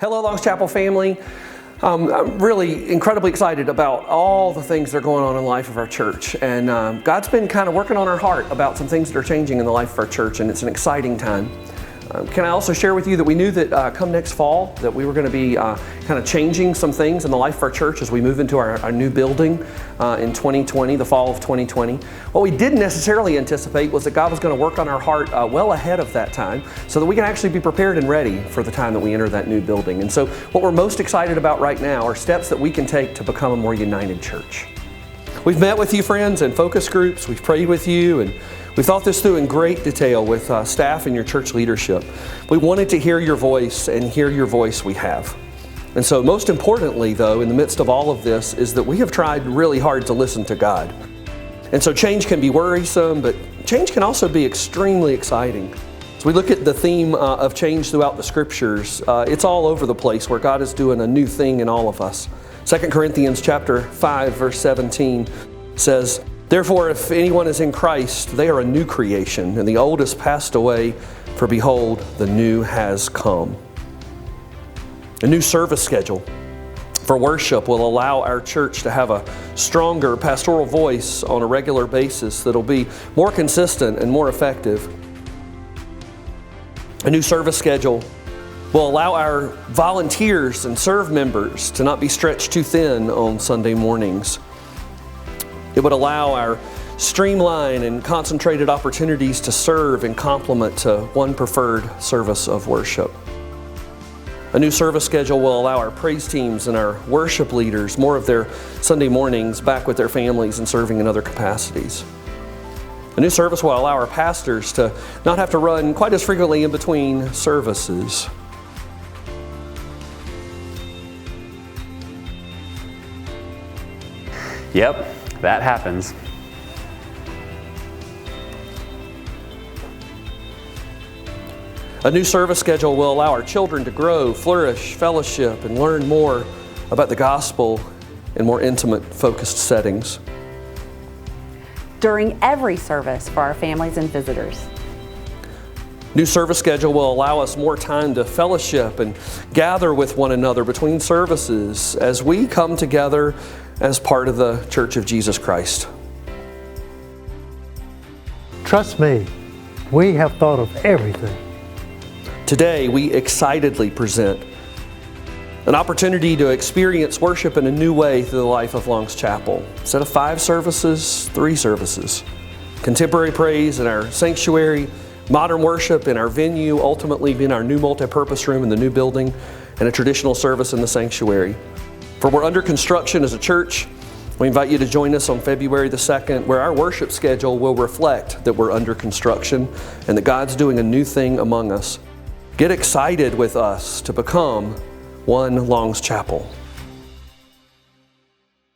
Hello, Longs Chapel family. I'm really incredibly excited about all the things that are going on in the life of our church. And God's been kind of working on our heart about some things that are changing in the life of our church, and it's an exciting time. Can I also share with you that we knew that come next fall that we were going to be kind of changing some things in the life of our church as we move into our new building in 2020, the fall of 2020. What we didn't necessarily anticipate was that God was going to work on our heart well ahead of that time so that we can actually be prepared and ready for the time that we enter that new building. And so what we're most excited about right now are steps that we can take to become a more united church. We've met with you, friends, in focus groups. We've prayed with you, and we thought this through in great detail with staff and your church leadership. We wanted to hear your voice, and hear your voice we have. And so most importantly, though, in the midst of all of this, is that we have tried really hard to listen to God. And so change can be worrisome, but change can also be extremely exciting. As we look at the theme of change throughout the Scriptures, it's all over the place where God is doing a new thing in all of us. 2 Corinthians chapter 5, verse 17 says, "Therefore, if anyone is in Christ, they are a new creation, and the old has passed away, for behold, the new has come." A new service schedule for worship will allow our church to have a stronger pastoral voice on a regular basis that'll be more consistent and more effective. A new service schedule will allow our volunteers and serve members to not be stretched too thin on Sunday mornings. It would allow our streamlined and concentrated opportunities to serve and complement to one preferred service of worship. A new service schedule will allow our praise teams and our worship leaders more of their Sunday mornings back with their families and serving in other capacities. A new service will allow our pastors to not have to run quite as frequently in between services. Yep, that happens. A new service schedule will allow our children to grow, flourish, fellowship, and learn more about the gospel in more intimate, focused settings. During every service for our families and visitors. New service schedule will allow us more time to fellowship and gather with one another between services as we come together as part of the Church of Jesus Christ. Trust me, we have thought of everything. Today, we excitedly present an opportunity to experience worship in a new way through the life of Longs Chapel. Instead of 5 services, 3 services. Contemporary praise in our sanctuary, modern worship in our venue, ultimately being our new multipurpose room in the new building, and a traditional service in the sanctuary. For we're under construction as a church. We invite you to join us on February the 2nd, where our worship schedule will reflect that we're under construction and that God's doing a new thing among us. Get excited with us to become one Longs Chapel.